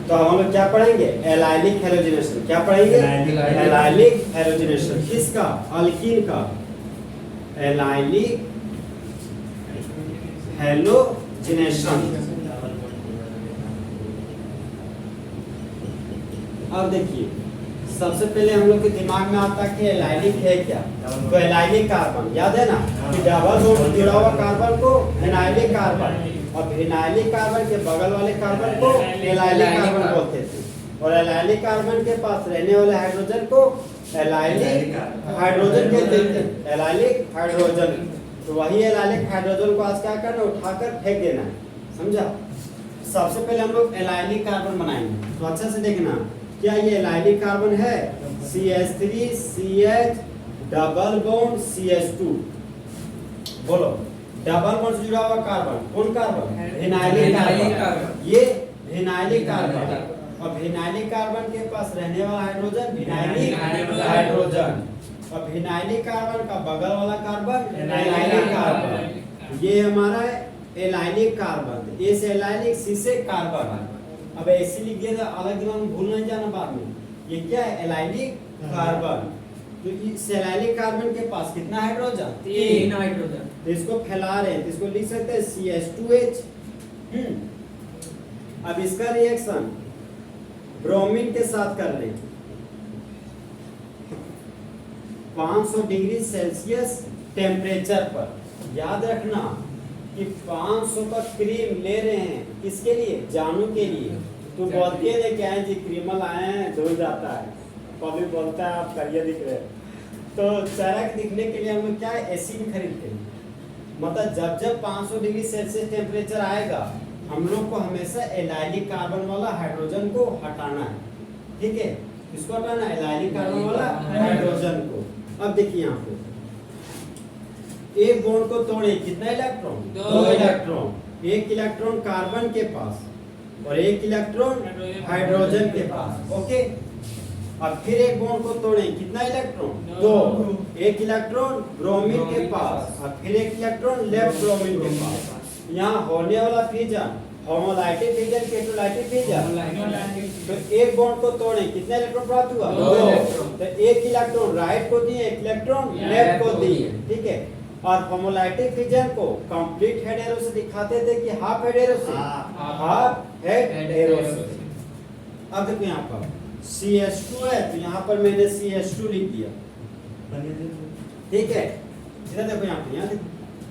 तो हम लोग क्या पढ़ेंगे? Allylic halogenation. क्या पढ़ेंगे? Allylic halogenation. किसका? अल्कीन का एलाइलिक हैलोजिनेशन। अब देखिए, सबसे पहले हम लोग के दिमाग में आता है कि एलाइलिक है क्या? तो एलाइलिक कार्बन, याद है ना कि डबल बॉन्ड जुड़ा हुआ कार्बन को एनाइलिक कार्बन, और एनाइलिक कार्बन के बगल वाले कार्बन को एलाइलिक कार्बन बोलते थे, और एलाइलिक कार्बन के पास रहने वाले हाइड्रोजन को एलाइलिक हाइड्रोजन कहते थे। Allylic hydrogen. तो वही एलाइलिक हाइड्रोजन को आज क्या करना? उठाकर फेंक देना है, समझा? सबसे पहले हम लोग एलाइलिक कार्बन बनाएंगे। तो अच्छे से देखना, क्या ये एलाइलिक कार्बन है? CH3 CH double bond CH2। बोलो, डबल बॉन्ड से जुड़ा हुआ कार्बन कौन कार्बन? Vinylic carbon. ये विनाइलिक कार्बन, और विनाइलिक कार्बन के पास रहने वाला हाइड्रोजन विनाइलिक हाइड्रोजन, और विनाइलिक कार्बन का बगल वाला कार्बन एनाइलिक कार्बन। ये हमारा एलाइलिक कार्बन। ए से एलाइलिक, सी से कार्बन। अब ऐसे लिख दिया, अलग अलग भूल नहीं जाना बाद में। ये क्या है? Allylic carbon. तो इस एलाइलिक कार्बन के पास कितना हाइड्रोजन? 3 हाइड्रोजन। तो इसको फैला रहे हैं, तो इसको लिख सकते हैं CH2H। अब इसका रिएक्शन ब्रोमीन के साथ कर लें। 500 डिग्री सेल्सियस टेम्परेचर पर। याद रखना कि 500 का क्रीम ले रहे हैं, किसके लिए? जानू के लिए। तो बोलते हैं क्या है जी, क्रीमल आए हैं, धुल जाता है, कभी बोलता है आप करिए दिख रहे हैं। तो चरक दिखने के लिए हम लोग क्या है? एसिड खरीदते हैं। मतलब जब जब 500 डिग्री सेल्सियस टेम्परेचर आएगा, हम लोग को हमेशा एलाइलिक कार्बन वाला हाइड्रोजन को हटाना है, ठीक है? किसको हटाना? एलाइलिक कार्बन वाला हाइड्रोजन को। अब देखिए यहाँ पे एक बॉन्ड को तोड़े, कितना इलेक्ट्रॉन? 2 इलेक्ट्रॉन। एक इलेक्ट्रॉन कार्बन के पास और एक इलेक्ट्रॉन हाइड्रोजन के पास, ओके? अब फिर एक बॉन्ड को तोड़े, कितना इलेक्ट्रॉन? 2। एक इलेक्ट्रॉन ब्रोमीन के पास और फिर एक इलेक्ट्रॉन लेफ्ट ब्रोमीन के पास। यहाँ होने वाला फिजन होमोलाइटिक फिजन, केटोलाइटिक फिजन। तो एक बॉन्ड को तोड़े, कितना इलेक्ट्रॉन प्राप्त हुआ? 2। तो एक इलेक्ट्रॉन राइट को दिए, एक इलेक्ट्रॉन लेफ्ट को दिए, ठीक है? और होमोलाइटिक फिजन को कंप्लीट हेड एरो से दिखाते थे कि हाफ हेड एरो से? हाफ हेड एरो से। अब देखो यहाँ पर CH2 है, तो यहाँ पर मैंने CH2 लिख दिया, ठीक है? इधर देखो यहाँ पे, यहाँ देखो,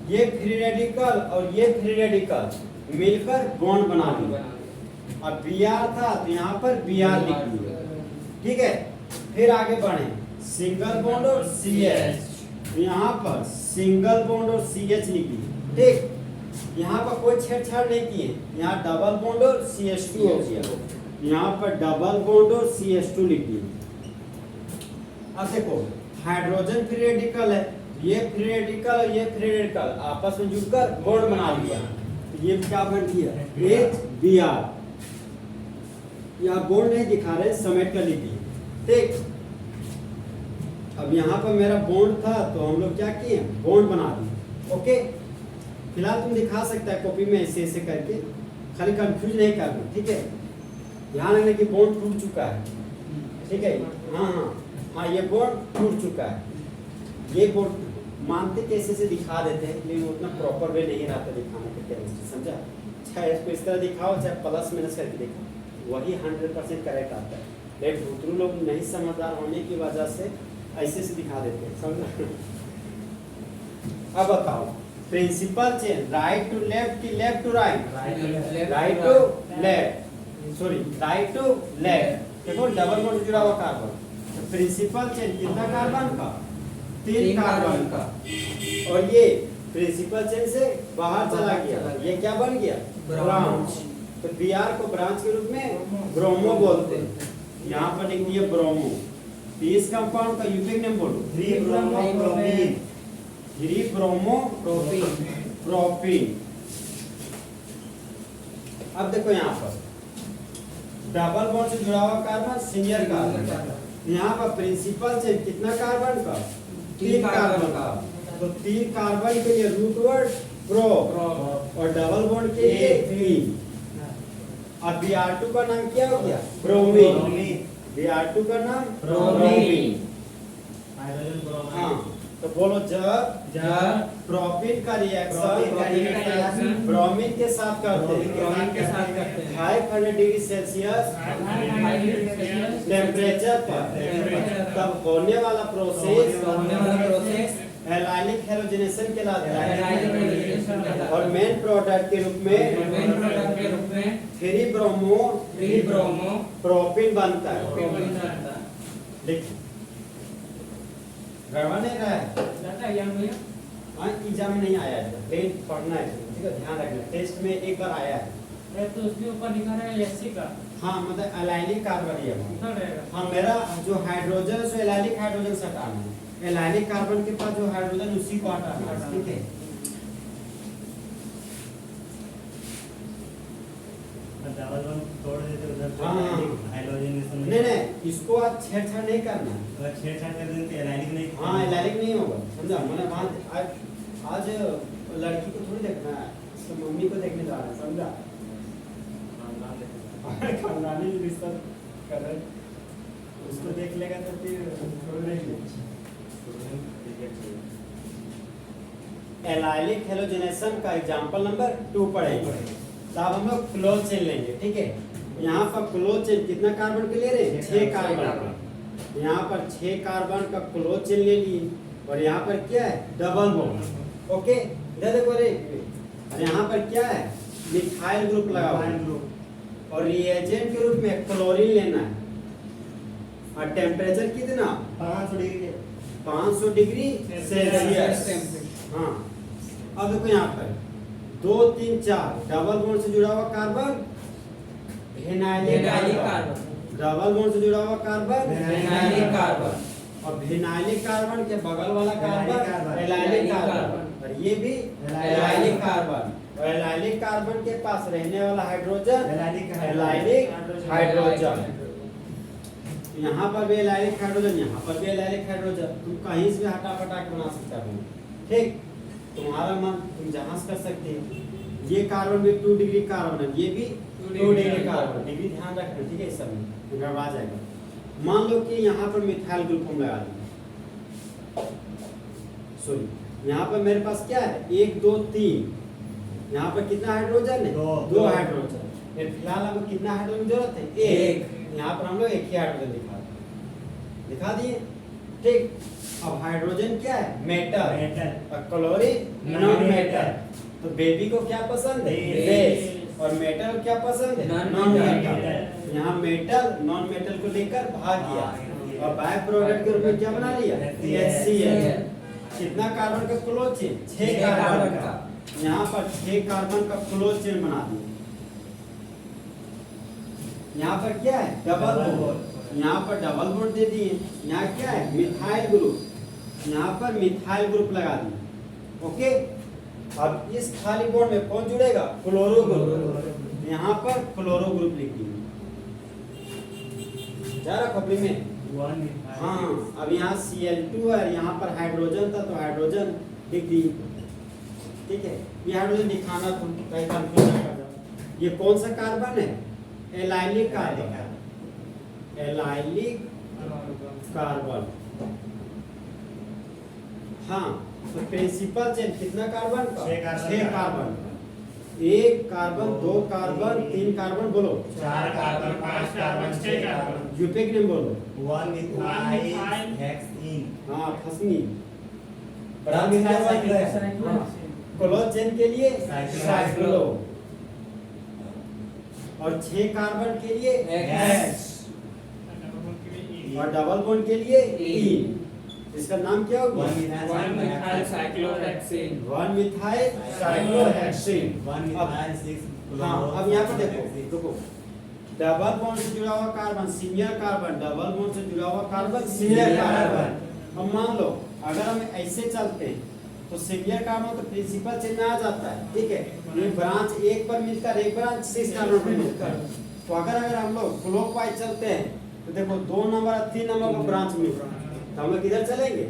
ये फ्री रेडिकल और ये फ्री रेडिकल मिलकर बॉन्ड बना दिया। अब Br था तो यहाँ पर Br लिख दिया, ठीक है? फिर आगे बढ़े, सिंगल बॉन्ड और CH, तो यहाँ पर सिंगल बॉन्ड और CH लिख दिए, ठीक? यहाँ पर कोई छेड़छाड़ नहीं किए, यहाँ डबल बॉन्ड और CH2 हो गया, यहाँ पर डबल बॉन्ड और CH2 लिख दिए। अब देखो, हाइड्रोजन फ्री रेडिकल है, ये फ्री रेडिकल और ये फ्री रेडिकल आपस में जुड़कर बॉन्ड बना लिया, ये क्या बन गया? HBr। यहाँ बॉन्ड नहीं दिखा रहे, समेट कर लिख दिए, ठीक? अब यहाँ पर मेरा बॉन्ड था तो हम लोग क्या किए? बॉन्ड बना दिए, ओके? फिलहाल तुम दिखा सकता है कॉपी में ऐसे ऐसे करके, खाली कंफ्यूज नहीं करना, ठीक है? ध्यान रखना कि बॉन्ड टूट चुका है, ठीक है? हाँ हाँ हाँ, ये बॉन्ड टूट चुका है। ये बॉन्ड मानते कैसे से दिखा देते हैं, लेकिन उतना प्रॉपर वे नहीं रहता दिखाने का, केमिस्ट्री, समझा? चाहे इसको इस तरह दिखाओ, चाहे प्लस माइनस करके दिखाओ, वही 100% करेक्ट आता है। लेकिन दूसरे लोग नहीं समझदार होने की वजह से ऐसे से दिखा देते हैं, समझा? अब बताओ, principal chain right to left की left to right? Right to left, sorry right to left. देखो डबल बॉन्ड जुड़ा हुआ कार्बन, तो प्रिंसिपल चेन कितना कार्बन का? 3 कार्बन का। और ये प्रिंसिपल चेन से बाहर चला गया, ये क्या बन गया? ब्रांच। तो Br को ब्रांच के रूप में ब्रोमो बोलते हैं, यहाँ पर लिख दिया ब्रोमो। तो इस कंपाउंड का यूनिक नेम बोलो, 3-ब्रोमोप्रोपीन। 3-ब्रोमोप्रोपीन। अब देखो यहाँ पर डबल बॉन्ड से जुड़ा हुआ कार्बन सिंगल कार्बन, यहाँ पर प्रिंसिपल चेन कितना कार्बन का? 3 कार्बन का। तो 3 कार्बन के लिए रूट वर्ड प्रो, और डबल बॉन्ड के लिए 3। अब Br2 का नाम क्या हो गया? ब्रोमीन। Br2 का नाम ब्रोमीन। हाँ, तो बोलो जब प्रोपीन का रिएक्शन ब्रोमीन के साथ करते हैं 500 डिग्री सेल्सियस टेम्परेचर पर, तब होने वाला प्रोसेस एलाइलिक हैलोजेनेशन कहलाता है। और मेन प्रोडक्ट के रूप में 3 ब्रोमो प्रोपीन बनता है। देखिए गड़बड़ नहीं रहा है, हाँ एग्जाम में नहीं आया है, लेकिन पढ़ना है, ठीक है, ध्यान रखना। टेस्ट में एक बार आया है तो उसके ऊपर लिखा रहेगा Sc का। हाँ, मतलब एलाइलिक कार्बन ही है। रहेगा। हाँ, मेरा जो हाइड्रोजन है एलाइलिक हाइड्रोजन से हटाना है, एलाइलिक कार्बन के पास जो हाइड्रोजन उसी को हटाना है, ठीक है। तोड़ देते उधर हाँ, हाइड्रोजन नहीं, इसको आप छेड़छाड़ नहीं करना है। अगर छेड़छाड़ कर देते तो एलाइलिक नहीं। हाँ, एलाइलिक नहीं होगा, समझा? मैंने वहाँ आज लड़की को थोड़ी देखना है, तो मम्मी को देखने जा रहा है, समझा? खानदानी रिश्ता कर रहे, उसको देख लेगा तो फिर एलाइलिक हैलोजेनेशन का एग्जांपल नंबर 2 पढ़ेंगे। तो अब हम लोग क्लोज चेन लेंगे, ठीक है। यहाँ पर क्लोज चेन कितना कार्बन के ले रहे हैं? 6 कार्बन। यहाँ पर 6 कार्बन का क्लोज चेन ले लिए, और यहाँ पर क्या है? Double bond. ओके, इधर देखो रे, और यहाँ पर क्या है? मिथाइल ग्रुप लगा हुआ है, और रिएजेंट के रूप में क्लोरीन लेना है। और टेम्परेचर कितना? 500 डिग्री सेल्सियस। हाँ, अब देखो यहाँ पर 2 3 4 डबल बॉन्ड से जुड़ा हुआ carbon vinylic carbon, double bond से जुड़ा हुआ कार्बन विनाइलिक कार्बन, और विनाइलिक कार्बन के बगल वाला कार्बन एलाइलिक कार्बन, और ये भी एलाइलिक कार्बन। और एलाइलिक कार्बन के पास रहने वाला हाइड्रोजन एलाइलिक हाइड्रोजन। यहाँ पर भी एलाइलिक हाइड्रोजन, यहाँ पर भी एलाइलिक हाइड्रोजन। तुम कहीं से भी हटा-फटा बना सकता हो, ठीक, तुम्हारा मन, तुम जहां से कर सकते हो। ये कार्बन भी 2 डिग्री कार्बन है, ये भी 2 डिग्री कार्बन। डिग्री ध्यान रखना, ठीक है, इस सब में गड़बड़ा जाएगा। मान लो कि यहाँ पर मिथाइल ग्रुप हम लगा देंगे, सॉरी, यहाँ पर मेरे पास क्या है? 1 2 3, यहाँ पर कितना हाइड्रोजन है? 2 हाइड्रोजन। फिलहाल हमको कितना हाइड्रोजन की जरूरत है? 1। यहाँ पर हम लोग एक ही हाइड्रोजन दिखा दिए, ठीक। अब हाइड्रोजन क्या है? मेटल, और क्लोरीन नॉन मेटल। तो बेबी को क्या पसंद है? बेस। और मेटल क्या पसंद है? Non metal. यहाँ मेटल नॉन मेटल को लेकर भाग गया, और बाय प्रोडक्ट के रूप में क्या बना लिया? HCl। कितना कार्बन का क्लोज चेन? 6 कार्बन का। यहाँ पर 6 कार्बन का क्लोज चेन बना दिया। यहाँ पर क्या है? Double bond. यहाँ पर डबल बॉन्ड दे दिए। यहाँ क्या है? Methyl group. यहाँ पर मिथाइल ग्रुप लगा दिए, ओके। अब इस खाली बॉन्ड में कौन जुड़ेगा? Chloro group. यहाँ पर क्लोरो ग्रुप लिख दिए, जा रहा खोपड़ी में। हाँ, अब यहाँ Cl2 है, यहाँ पर हाइड्रोजन था तो हाइड्रोजन लिख दी, ठीक है। ये हाइड्रोजन दिखाना तुम कहीं कंफ्यूज ना कर जाओ। ये कौन सा कार्बन है? Allylic carbon, allylic carbon. हाँ, तो प्रिंसिपल चेन कितना कार्बन का? 6 कार्बन। 1 कार्बन, 2 कार्बन, 3 कार्बन, बोलो 4 कार्बन, 5 कार्बन, 6 कार्बन। यूपिक नेम बोलो। 1 मिथाइल हेक्सेन। हाँ, फसनी। क्लोज चेन के लिए साइक्लो, और 6 कार्बन के लिए हेक्स, और डबल बॉन्ड के लिए ईन। इसका नाम क्या होगा? 1 methyl cyclohexane. 1 methyl cyclohexane. 1 methyl 6। हाँ, अब यहाँ पर देखो, डबल बॉन्ड से जुड़ा हुआ carbon similar carbon, double bond से जुड़ा हुआ कार्बन सिमिलर कार्बन। अब मान लो अगर हम ऐसे चलते हैं तो सिमिलर कार्बन तो प्रिंसिपल चेन में आ जाता है, ठीक है। ये ब्रांच 1 पर मिलकर एक ब्रांच 6 कार्बन पर मिलकर, तो अगर हम लोग क्लॉकवाइज चलते हैं तो देखो 2 नंबर और 3 नंबर को ब्रांच मिल रहा है, तो हम लोग किधर चलेंगे?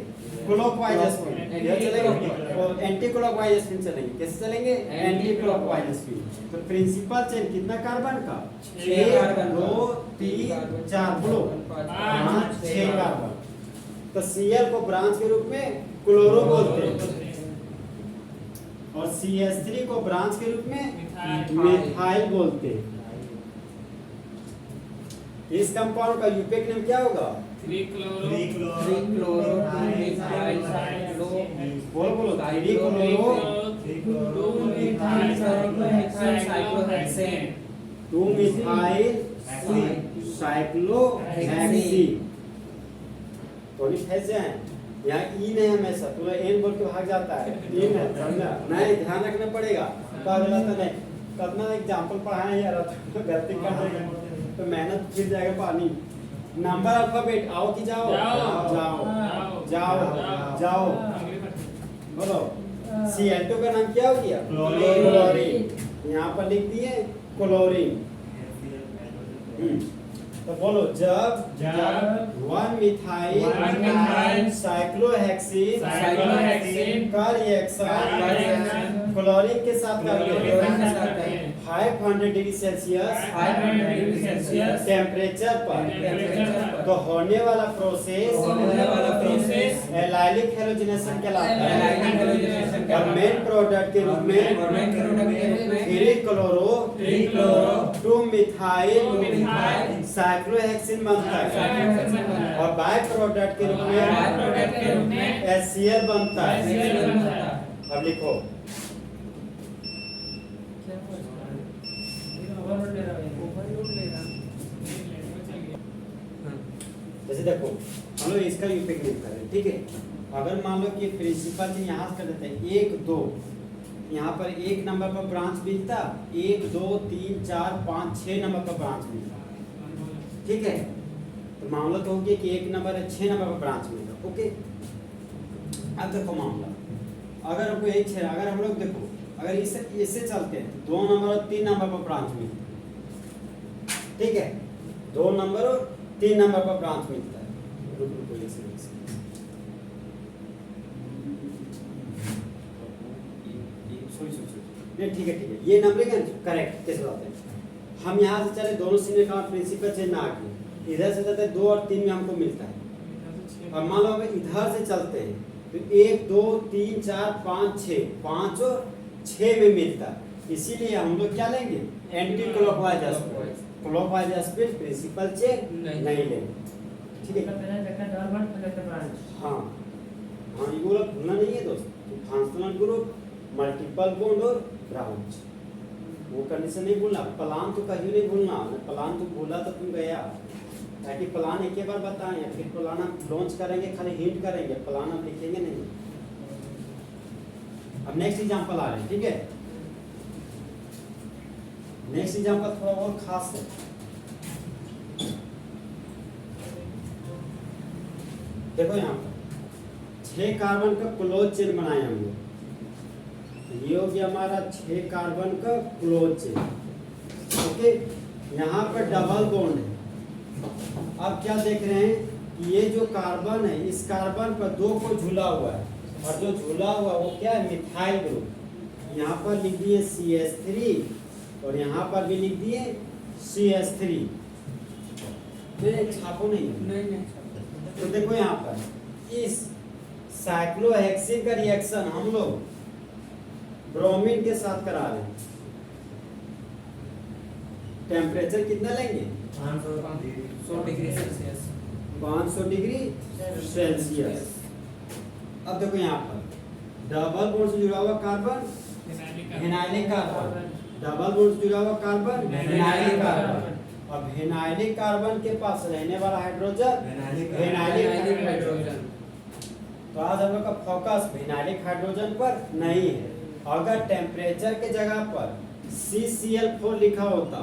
क्लॉकवाइज। इधर चलेंगे और एंटी क्लॉकवाइज स्पिन चलेंगे। कैसे चलेंगे? Anti clockwise spin. तो प्रिंसिपल चेन कितना कार्बन का? 6 कार्बन 2 3 4 बोलो 5 6 कार्बन। तो Cl को ब्रांच के रूप में क्लोरो बोलते हैं और CH3 को ब्रांच के रूप में मिथाइल बोलते हैं। इस कंपाउंड का यूपीएक नेम क्या होगा? 3 क्लोरो बोलो बोलो 3 क्लोरो 2 मिथाइल साइक्लोहेक्सीन। तो नहीं फंस जाए यहाँ ई नहीं हमेशा पूरा एन बोल के भाग जाता है। ई नहीं समझा? नहीं ध्यान रखना पड़ेगा। पागल तो नहीं कितना एग्जांपल पढ़ाया यार तो गलती कर देगा तो मेहनत गिर जाएगा पानी। नंबर अल्फाबेट आओ कि जाओ? जाओ जाओ जाओ बोलो। Cl2 का नाम क्या हो गया? क्लोरीन। यहाँ पर लिख दिए क्लोरीन। तो बोलो जब 1 मिथाइल साइक्लोहेक्सीन का रिएक्शन क्लोरीन के साथ करते हैं 500 डिग्री सेल्सियस टेम्परेचर पर तो होने वाला प्रोसेस एलाइलिक हैलोजिनेशन कहलाता है और मेन प्रोडक्ट के रूप में 3 क्लोरो 2 मिथाइल साइक्लोहेक्सीन बनता है और बाय प्रोडक्ट के रूप में HCl बनता है। अब लिखो जैसे देखो हम लोग इसका यूपीएक निकाल कर रहे हैं। ठीक है, अगर मान लो कि प्रिंसिपल जी यहाँ से कर देते हैं 1 2 यहाँ पर 1 नंबर पर ब्रांच मिलता 1 2 3 4 5 6 नंबर पर ब्रांच मिलता। ठीक है, तो मामला तो हो गया कि 1 नंबर है 6 नंबर पर ब्रांच मिलता। ओके, अब देखो मामला अगर हमको एक छः अगर हम लोग देखो अगर इससे चलते हैं 2 नंबर और 3 नंबर पर ब्रांच मिलता। ठीक है, 2 नंबर और 3 नंबर पर ब्रांच मिलता है। रुक रुको एक सेकंड नहीं ठीक है ये नंबर है करेक्ट। कैसे बात है हम यहाँ से चले दोनों सीने का प्रिंसिपल चेंज ना आगे इधर से चलते 2 और 3 में हमको मिलता है। अब मान लो अगर इधर से चलते हैं तो 1 2 3 4 5 6 5 और 6 में मिलता है। इसीलिए हम लोग क्या लेंगे anti clockwise clockwise spin principle chain नहीं लेंगे। ठीक है, हाँ हाँ ये बोला भूलना नहीं है दोस्त। फंक्शनल ग्रुप मल्टीपल बॉन्ड और ब्रांच वो कंडीशन नहीं भूलना। प्लान तो कहीं नहीं भूलना। प्लान तो भूला तो तुम गया ताकि प्लान एक बार बताएं या फिर प्लान हम लॉन्च करेंगे खाली हिंट करेंगे प्लान हम लिखेंगे नहीं। अब नेक्स्ट एग्जांपल आ रहे हैं। ठीक है, नेक्स्ट एग्जांपल थोड़ा और खास है। देखो यहाँ पर 6 कार्बन का क्लोज चेन बनाए हम लोग। ये हो गया हमारा 6 कार्बन का क्लोज चेन। ओके, यहाँ पर डबल बॉन्ड है। अब क्या देख रहे हैं कि ये जो कार्बन है इस कार्बन पर 2 को झूला हुआ है और जो झूला हुआ वो क्या है मिथाइल ग्रुप। यहाँ पर लिख दिए CH3 और यहाँ पर भी लिख दिए CH3। छापो नहीं। तो देखो यहाँ पर इस साइक्लोहेक्सीन का रिएक्शन हम लोग ब्रोमीन के साथ करा रहे हैं। टेम्परेचर कितना लेंगे 500 डिग्री सेल्सियस 500 डिग्री सेल्सियस। अब देखो यहाँ पर डबल बॉन्ड से जुड़ा हुआ carbon phenylic carbon double bond से जुड़ा हुआ कार्बन फिनाइलिक कार्बन। अब फिनाइलिक कार्बन के पास रहने वाला हाइड्रोजन फिनाइलिक हाइड्रोजन। तो आज हम लोग का फोकस फिनाइलिक हाइड्रोजन पर नहीं है। अगर टेम्परेचर के जगह पर CCl4 लिखा होता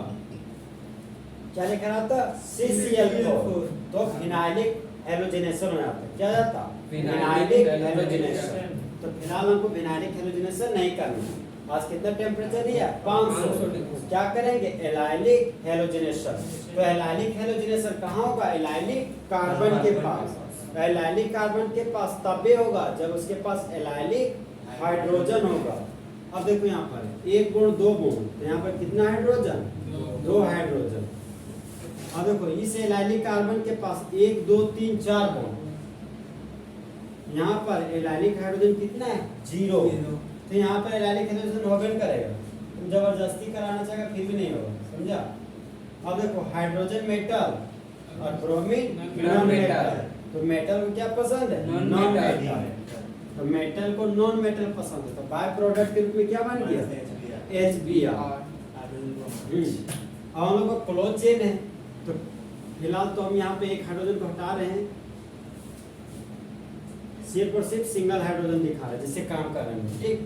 क्या लिखा रहता CCl4 तो फिनाइलिक हैलोजिनेशन हो जाता। क्या जाता फिनाइलिक हैलोजिनेशन। तो फिलहाल हमको फिनाइलिक हैलोजिनेशन नहीं करना। आज कितना टेम्परेचर दिया 500। क्या करेंगे एलाइलिक हैलोजिनेशन। तो एलाइलिक हैलोजिनेशन कहाँ होगा एलाइलिक कार्बन के पास। एलाइलिक कार्बन के पास तब भी होगा जब उसके पास एलाइलिक हाइड्रोजन होगा। अब देखो यहाँ पर एक बॉन्ड दो बॉन्ड, तो यहाँ पर कितना हाइड्रोजन? दो हाइड्रोजन। अब देखो इस एलाइलिक कार्बन के पास 1 2 3 4 बॉन्ड, यहाँ पर एलाइलिक हाइड्रोजन कितना है? 0। तो यहाँ पर एलाइलिक हाइड्रोजन होगा नहीं करेगा, तुम जबरदस्ती कराना चाहेगा फिर भी नहीं होगा, समझा? अब देखो हाइड्रोजन मेटल और ब्रोमीन नॉन मेटल, तो मेटल को क्या पसंद है? Non metal. तो मेटल को नॉन मेटल पसंद है, तो बाय प्रोडक्ट के रूप में क्या बन गया? HBr। हम लोग का क्लोज चेन है, तो फिलहाल तो हम यहाँ पे एक हाइड्रोजन को हटा रहे हैं, सिर्फ और सिर्फ सिंगल हाइड्रोजन दिखा रहे हैं जिससे काम कर रहे हैं। ठीक,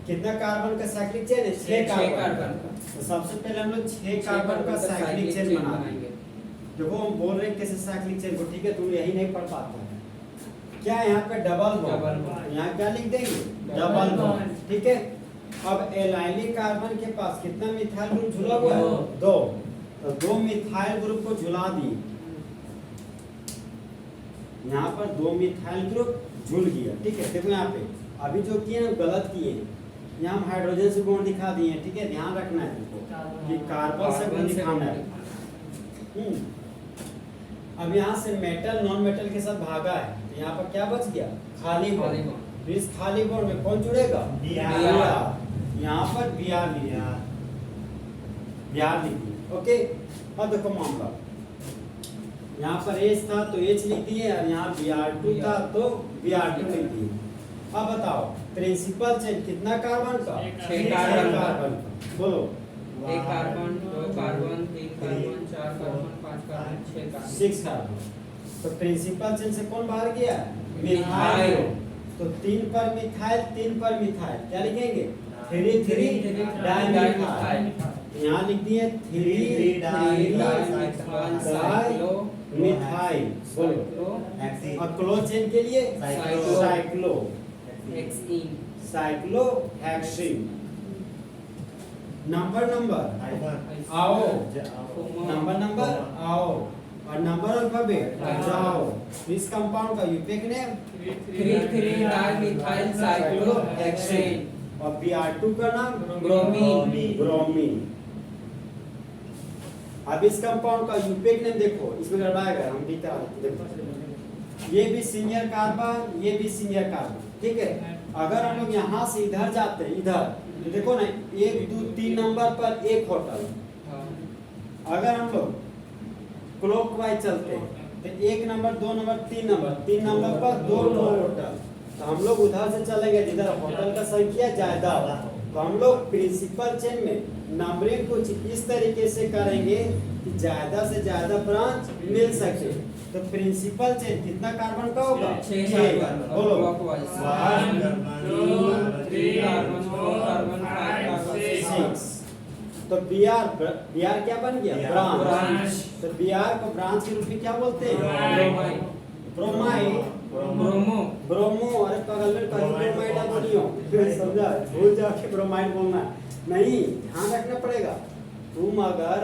कितना कार्बन का साइक्लिक चेन है? 6 कार्बन। तो सबसे पहले हम लोग 6 कार्बन का साइक्लिक चेन बनाएंगे। देखो हम बोल रहे हैं कैसे साइक्लिक चेन को, ठीक है? तुम यही नहीं पढ़ पाते हैं क्या? यहाँ पे डबल बॉन्ड, यहाँ क्या लिख देंगे? डबल बॉन्ड, ठीक है? अब एलाइलिक कार्बन के पास कितना मिथाइल ग्रुप झुला हुआ है? 2। तो 2 मिथाइल ग्रुप को झुला दिए, यहाँ पर 2 मिथाइल ग्रुप झुल गया, ठीक है? देखो यहाँ पे अभी जो किए ना गलत किए, यहाँ हम हाइड्रोजन से बॉन्ड दिखा दिए, ठीक है? ध्यान रखना है तुमको कि कार्बन से बॉन्ड दिखाना है। अब यहाँ से मेटल नॉन मेटल के साथ भागा है, तो यहाँ पर क्या बच गया? खाली बॉन्ड। इस खाली बॉन्ड में कौन जुड़ेगा? Br। यहाँ पर Br लिख दिया, ओके? अब देखो मामला, यहाँ पर H था तो H लिख दिए, और यहाँ Br2 था तो Br2 लिख दिए। अब बताओ प्रिंसिपल चेन कितना कार्बन का? 6 कार्बन का। बोलो। 1 carbon 2 carbon 3 carbon 4 carbon 5 carbon 6 carbon 6 carbon. तो प्रिंसिपल चेन से कौन बाहर गया? मिथाइल। तो 3 पर मिथाइल, 3 पर मिथाइल, क्या लिखेंगे? 3 डाइमिथाइल। यहाँ लिख दिए 3 डाइमिथाइल। बोलो। और क्लोज चेन के लिए साइक्लो साइक्लोहेक्सीन। नंबर आओ, नंबर आओ, और नंबर अल्फाबेट जाओ। इस कंपाउंड का यूपिक नेम 3 डाइमिथाइल साइक्लोहेक्सेन। और Br2 का नाम ब्रोमीन। अब इस कंपाउंड का यूपिक नेम देखो, इसमें गड़बड़ाएगा, हम दिखा देखो, ये भी सीनियर कार्बन, ये भी सीनियर कार्बन, ठीक है? अगर हम लोग यहाँ से इधर जाते हैं, इधर तो देखो ना 1 2 3 नंबर पर एक होटल। अगर हम लोग क्लॉकवाइज चलते हैं तो 1 नंबर 2 नंबर 3 नंबर पर 2 होटल। तो हम लोग उधर से चलेंगे जिधर होटल का संख्या ज्यादा हो। तो हम लोग प्रिंसिपल चेन में नंबरिंग कुछ इस तरीके से करेंगे कि ज्यादा से ज्यादा ब्रांच मिल सके। तो प्रिंसिपल चेन कितना कार्बन का होगा? 6 कार्बन। बोलो। 1 2 3 कार्बन 4 कार्बन 5 कार्बन 6। तो Br क्या बन गया? ब्रांच। तो Br को ब्रांच के रूप में क्या बोलते हैं? ब्रोमाइड। ब्रोमो। अरे पागल में कहीं ब्रोमाइड आप बोलियो, समझा? भूल जाओ कि ब्रोमाइड बोलना नहीं, ध्यान रखना पड़ेगा। तुम अगर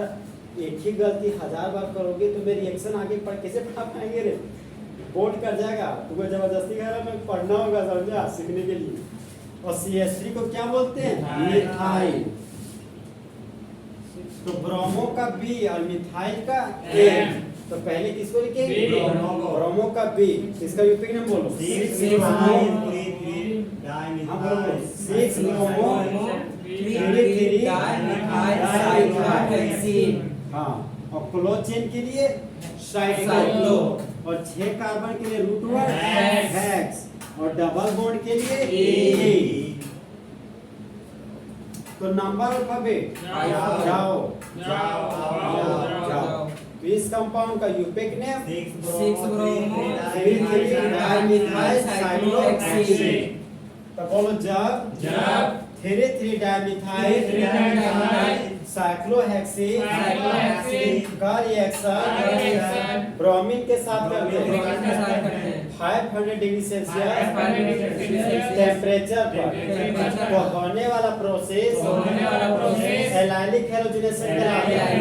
एक ही गलती 1000 बार करोगे तो मेरी रिएक्शन आगे पढ़ कैसे पढ़ा पाएंगे रे? बोर्ड कर जाएगा, तुम्हें जबरदस्ती में पढ़ना होगा, समझा? सीखने के लिए। और CH3 को क्या बोलते हैं? मिथाइल। तो ब्रोमो का B और मिथाइल का M। तो पहले किसको लिखेंगे? ब्रोमो का B। इसका यूपिक नेम बोलो। 6 ब्रोमो 3 डाइमिथाइल। हाँ, और क्लोज चेन के लिए साइक्लो। और 6 कार्बन के लिए रूट वर्ड हेक्स। और डबल बॉन्ड के लिए E। तो नंबर अल्फाबेट जाओ। इस कंपाउंड का यूपिक नेम 6 ब्रोमो 3 डाइमिथाइल साइक्लोहेक्सीन। तो बोलो जब 3 डाइमिथाइल साइक्लोहेक्सीन का रिएक्शन ब्रोमीन के साथ करते हैं 500 डिग्री सेल्सियस टेम्परेचर पर, तो होने वाला प्रोसेस एलाइलिक हैलोजिनेशन कहलाता है।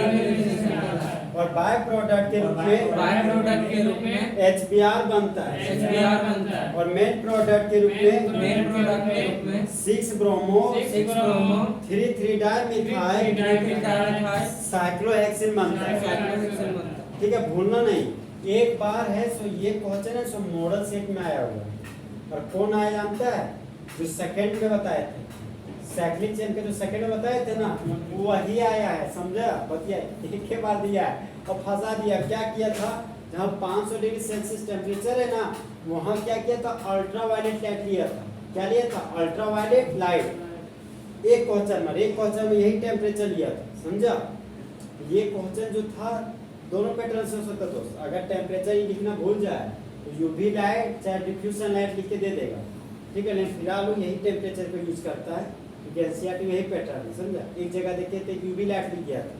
और बाय प्रोडक्ट के रूप में बाय प्रोडक्ट के रूप में HBr बनता है HBr बनता है और मेन प्रोडक्ट के रूप में मेन प्रोडक्ट के रूप में 6 bromo 6 bromo 3,3 dimethyl dimethyl cyclohexene बनता है। साइक्लोहेक्सिन बनता है। ठीक है, भूलना नहीं। एक बार है सो ये क्वेश्चन है सो मॉडल सेट में आया हुआ और कौन आया जानता है? जो सेकंड में बताए थे, साइक्लिक चेन के जो सेकंड में बताए थे ना, वो वही आया है। समझा? बतिया एक के बार दिया है और फंसा दिया। क्या किया था? जहाँ 500 डिग्री सेल्सियस टेम्परेचर है ना, वहाँ क्या किया था? अल्ट्रा वायलेट लाइट लिया था। क्या लिया था? Ultra violet light. एक क्वेश्चन में यही टेम्परेचर लिया था। समझा? ये क्वेश्चन जो था दोनों पैटर्न से हो सकता है दोस्त। अगर टेम्परेचर ही लिखना भूल जाए तो यूवी लाइट चाहे डिफ्यूजन लाइट लिख के दे देगा। ठीक है, लेकिन फिलहाल वो यही टेम्परेचर को यूज करता है क्योंकि एनसीईआरटी में यही पैटर्न है। समझा? एक जगह देखिए तो यूवी लाइट लिख गया था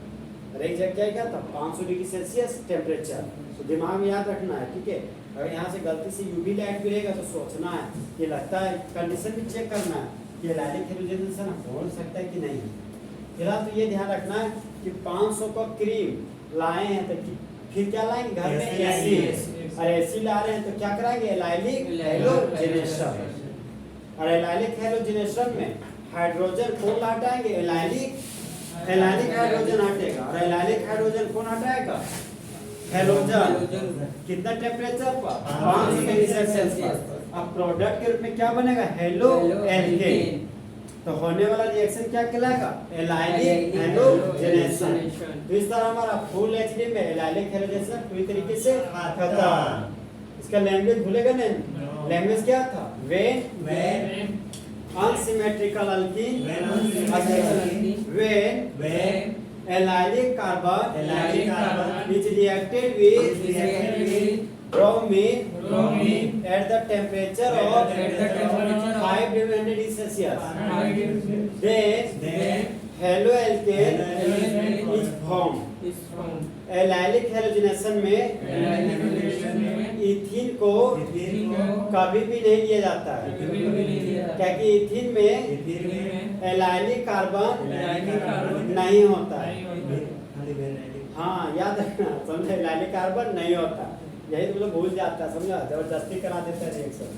और एक जगह क्या किया था? 500 डिग्री सेल्सियस टेम्परेचर। तो दिमाग में याद रखना है। ठीक है, अगर यहाँ से गलती से यूवी लाइट भी रहेगा तो सोचना है, ये लगता है कंडीशन भी चेक करना है कि एलाइलिक हेलोजेनेशन हो सकता है कि नहीं। फिलहाल तो ये ध्यान रखना है कि 500 का क्रीम लाए हैं तो फिर क्या लाएंगे? घर में एसी। और एसी ला रहे हैं तो क्या कराएंगे? एलाइलिक हेलोजेनेशन। और एलाइलिक हेलोजेनेशन में हाइड्रोजन कौन हटाएंगे? एलाइलिक हाइड्रोजन हटेगा। और एलाइलिक हाइड्रोजन कौन हटाएगा? हेलोजन। कितना टेम्परेचर पर? 500 डिग्री सेल्सियस पर। अब प्रोडक्ट के रूप में क्या बनेगा? Halo alkane. तो होने वाला रिएक्शन क्या कहलाएगा? एलाइलिक हेलोजेनेशन। तो इस तरह हमारा फुल एचडी में एलाइलिक हेलोजेनेशन पूरी तरीके से खत्म। इसका लैंग्वेज भूलेगा नहीं। लैंग्वेज क्या था? When unsymmetrical alkene when allylic carbon is reacted with bromine at the temperature of 5 degree Celsius, then haloalkane is formed. Allylic halogenation में इथीन को कभी भी नहीं लिया जाता है क्योंकि इथीन में एलाइलिक कार्बन नहीं होता है। हाँ, याद रखना। समझे? एलाइलिक कार्बन नहीं होता। यही तुम लोग भूल जाता है। समझा? जबरदस्ती करा देता है रिएक्शन।